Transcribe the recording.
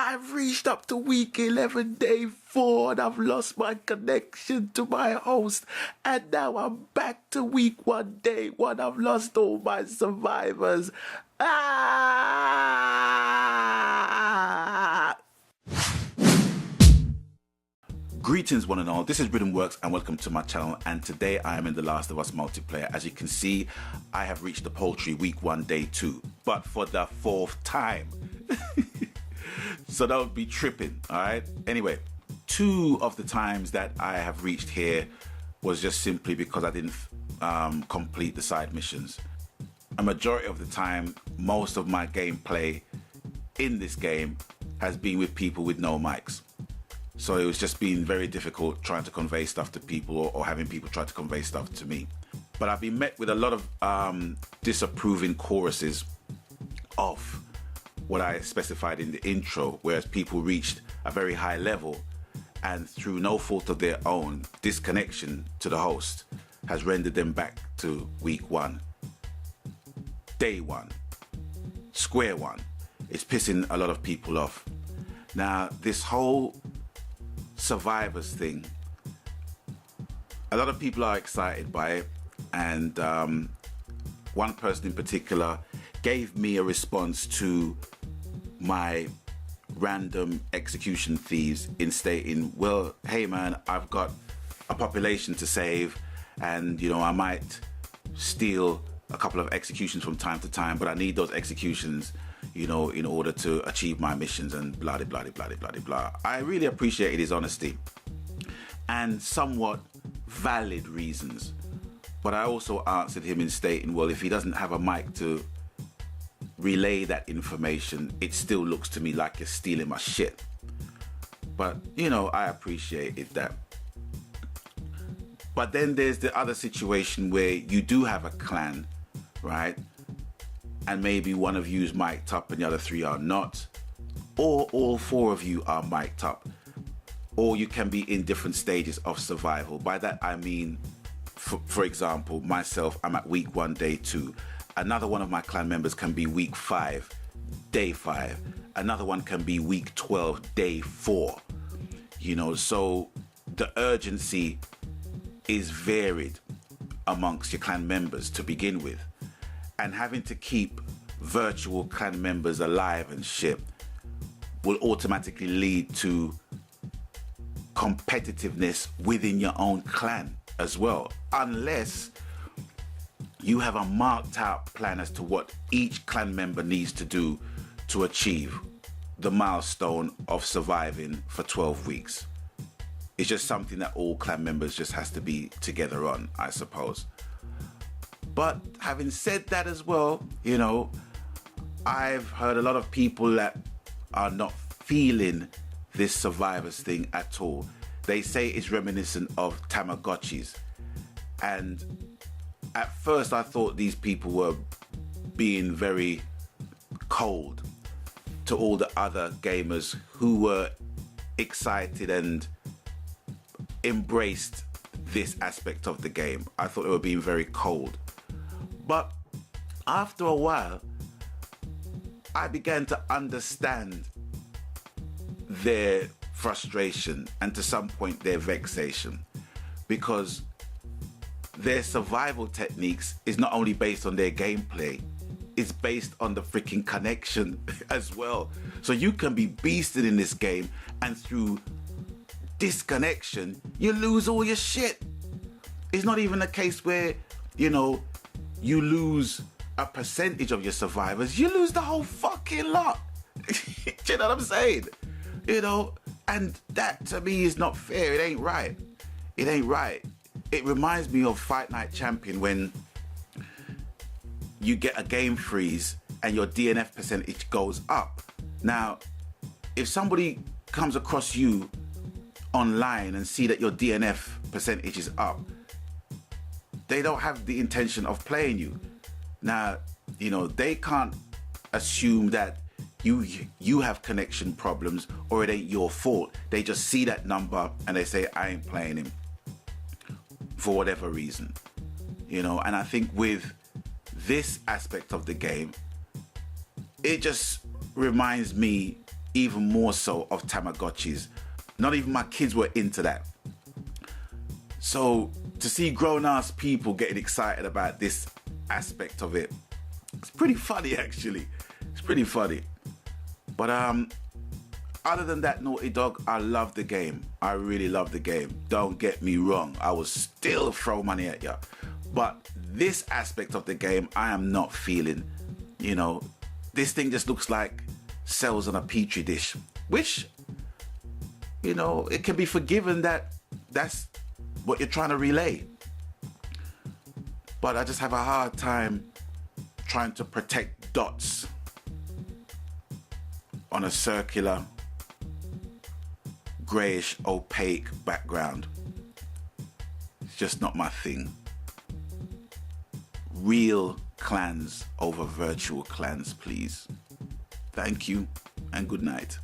I've reached up to week 11, day 4, and I've lost my connection to my host. And now I'm back to week 1, day 1. I've lost all my survivors. Ah! Greetings one and all, this is Rhythmworks and welcome to my channel, and today I am in The Last of Us Multiplayer. As you can see, I have reached the poultry week 1, day 2, but for the 4th time. So don't be tripping, alright? Anyway, 2 of the times that I have reached here was just simply because I didn't complete the side missions. A majority of the time, most of my gameplay in this game has been with people with no mics. So it was just been very difficult trying to convey stuff to people or having people try to convey stuff to me. But I've been met with a lot of disapproving choruses of what I specified in the intro, whereas people reached a very high level and through no fault of their own, disconnection to the host has rendered them back to week 1, day 1, square 1. It's pissing a lot of people off. Now, this whole survivors thing, a lot of people are excited by it, and one person in particular gave me a response to my random execution thieves in stating, well, hey man, I've got a population to save, and you know, I might steal a couple of executions from time to time, but I need those executions, you know, in order to achieve my missions, and blah de blah de blah de blah de blah. I really appreciated his honesty and somewhat valid reasons, but I also answered him in stating, well, if he doesn't have a mic to relay that information, it still looks to me like you're stealing my shit. But you know, I appreciated that. But then there's the other situation where you do have a clan, right? And maybe one of you is mic'd up and the other 3 are not, or all 4 of you are mic'd up, or you can be in different stages of survival. By that I mean, for example, myself, I'm at week 1, day 2. Another one of my clan members can be week 5, day 5. Another one can be week 12, day 4. You know, so the urgency is varied amongst your clan members to begin with. And having to keep virtual clan members alive and shit will automatically lead to competitiveness within your own clan as well, unless you have a marked out plan as to what each clan member needs to do to achieve the milestone of surviving for 12 weeks. It's just something that all clan members just has to be together on, I suppose. But having said that as well, you know, I've heard a lot of people that are not feeling this survivors thing at all. They say it's reminiscent of Tamagotchis. And at first I thought these people were being very cold to all the other gamers who were excited and embraced this aspect of the game. I thought they were being very cold. But after a while, I began to understand their frustration and to some point their vexation, because their survival techniques is not only based on their gameplay, it's based on the freaking connection as well. So you can be beasted in this game and through disconnection, you lose all your shit. It's not even a case where, you know, you lose a percentage of your survivors, you lose the whole fucking lot. Do you know what I'm saying? You know, and that to me is not fair. It ain't right. It ain't right. It reminds me of Fight Night Champion when you get a game freeze and your DNF percentage goes up. Now, if somebody comes across you online and see that your DNF percentage is up, they don't have the intention of playing you. Now, you know, they can't assume that you have connection problems or it ain't your fault. They just see that number and they say, I ain't playing him for whatever reason, you know. And I think with this aspect of the game, it just reminds me even more so of Tamagotchis. Not even my kids were into that. So to see grown-ass people getting excited about this aspect of it, it's pretty funny actually. It's pretty funny. But other than that, Naughty Dog, I love the game. I really love the game. Don't get me wrong. I will still throw money at you. But this aspect of the game, I am not feeling. You know, this thing just looks like cells on a petri dish, which, you know, it can be forgiven that that's what you're trying to relay. But I just have a hard time trying to protect dots on a circular, grayish, opaque background. It's just not my thing. Real clans over virtual clans, please. Thank you and good night.